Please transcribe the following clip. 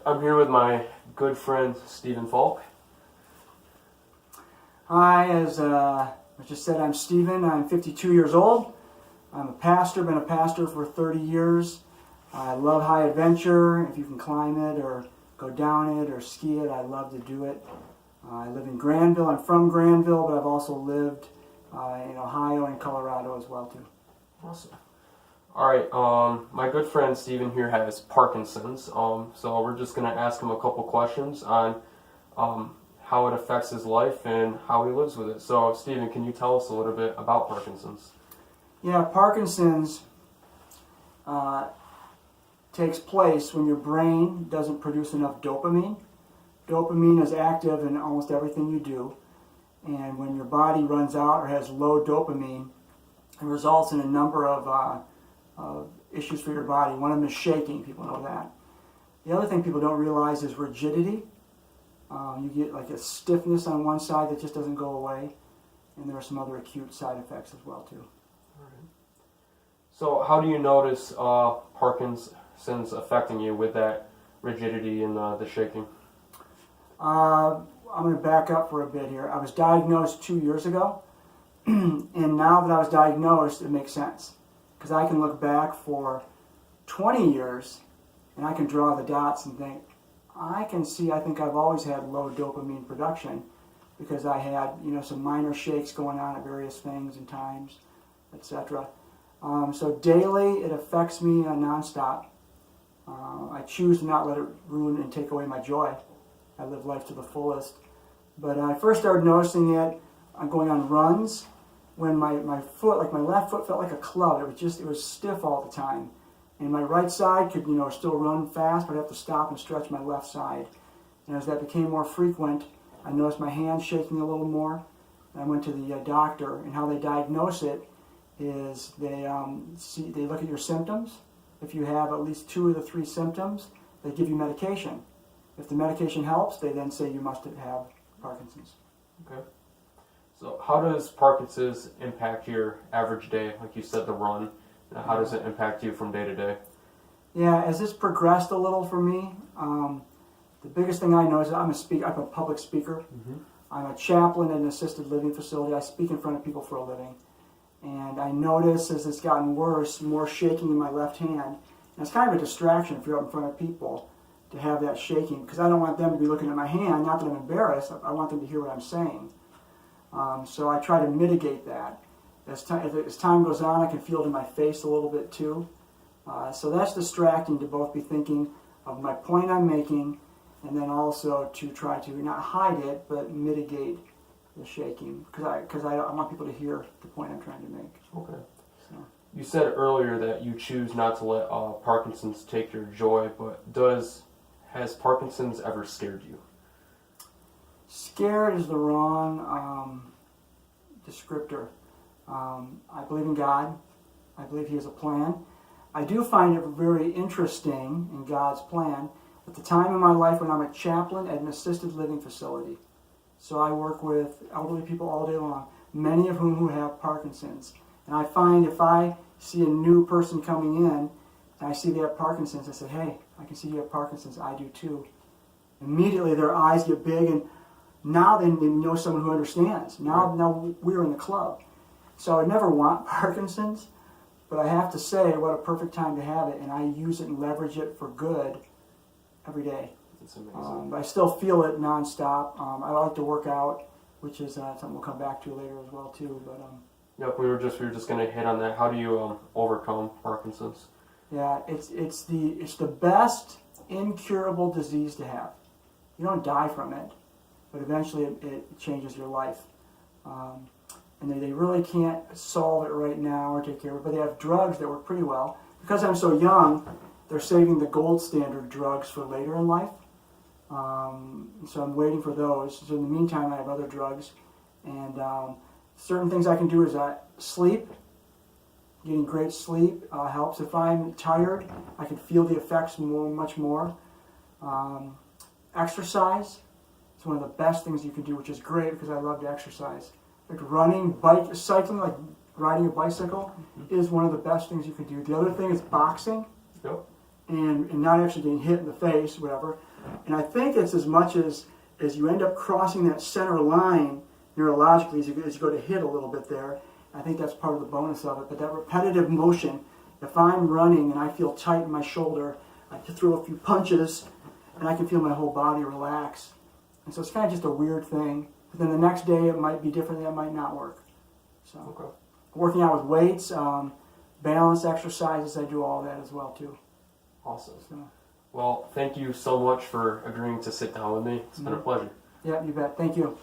I'm here with my good friend Stephen Falk. Hi, as I just said, I'm Stephen. I'm 52 years old. I'm a pastor, been a pastor for 30 years. I love high adventure. If you can climb it or go down it or ski it, I love to do it. I live in Granville. I'm from Granville, but I've also lived in Ohio and Colorado as well, too. Awesome. All right, my good friend Stephen here has Parkinson's, so we're just going to ask him a couple questions on how it affects his life and how he lives with it. So, Stephen, can you tell us a little bit about Parkinson's? Yeah, Parkinson's takes place when your brain doesn't produce enough dopamine. Dopamine is active in almost everything you do, and when your body runs out or has low dopamine, it results in a number of issues for your body. One of them is shaking. People know that. The other thing people don't realize is rigidity. You get like a stiffness on one side that just doesn't go away, and there are some other acute side effects as well too. All right. So how do you notice Parkinson's affecting you with that rigidity and the shaking? I'm going to back up for a bit here. I was diagnosed 2 years ago, and now that I was diagnosed, it makes sense. Because I can look back for 20 years, and I can draw the dots and think, I think I've always had low dopamine production, because I had, some minor shakes going on at various things and times, etc. So daily, it affects me nonstop. I choose to not let it ruin and take away my joy. I live life to the fullest. But I first started noticing it going on runs when my foot, like my left foot, felt like a club. It was stiff all the time. And my right side could, still run fast, but I'd have to stop and stretch my left side. And as that became more frequent, I noticed my hands shaking a little more. And I went to the doctor, and how they diagnose it is they look at your symptoms. If you have at least 2 of the 3 symptoms, they give you medication. If the medication helps, they then say you must have Parkinson's. Okay. So how does Parkinson's impact your average day? Like you said, the run. How does it impact you from day to day? Yeah, as this progressed a little for me, the biggest thing I know is I'm a public speaker. Mm-hmm. I'm a chaplain in an assisted living facility. I speak in front of people for a living. And I notice as it's gotten worse, more shaking in my left hand. And it's kind of a distraction if you're up in front of people to have that shaking, because I don't want them to be looking at my hand, not that I'm embarrassed, I want them to hear what I'm saying. So I try to mitigate that. As time goes on, I can feel it in my face a little bit too. So that's distracting to both be thinking of my point I'm making, and then also to try to not hide it, but mitigate the shaking, because I want people to hear the point I'm trying to make. Okay. So. You said earlier that you choose not to let Parkinson's take your joy, but has Parkinson's ever scared you? Scared is the wrong descriptor. I believe in God. I believe He has a plan. I do find it very interesting in God's plan at the time in my life when I'm a chaplain at an assisted living facility. So I work with elderly people all day long, many of whom have Parkinson's. And I find if I see a new person coming in and I see they have Parkinson's, I say, hey, I can see you have Parkinson's, I do too. Immediately their eyes get big, and now they know someone who understands. Now we're in the club. So I never want Parkinson's, but I have to say what a perfect time to have it, and I use it and leverage it for good every day. That's amazing. But I still feel it nonstop. I like to work out, which is something we'll come back to later as well too. But yep, we were just going to hit on that. How do you overcome Parkinson's? yeah, it's the best incurable disease to have. You don't die from it, but eventually it changes your life. And they really can't solve it right now or take care of it, but they have drugs that work pretty well. Because I'm so young, they're saving the gold standard drugs for later in life. So I'm waiting for those. So in the meantime, I have other drugs. And certain things I can do is sleep. Getting great sleep helps. If I'm tired, I can feel the effects much more. Exercise is one of the best things you can do, which is great because I love to exercise. Like running, cycling, like riding a bicycle is one of the best things you can do. The other thing is boxing. Yep. And not actually getting hit in the face, whatever. And I think it's as much as you end up crossing that center line neurologically as you go to hit a little bit there. I think that's part of the bonus of it. But that repetitive motion, if I'm running and I feel tight in my shoulder, I can throw a few punches and I can feel my whole body relax. And so it's kind of just a weird thing. But then the next day it might be different, that might not work. So Okay. working out with weights, balance exercises, I do all that as well too. Awesome. So, Well, thank you so much for agreeing to sit down with me. It's been a pleasure. yeah, you bet. Thank you.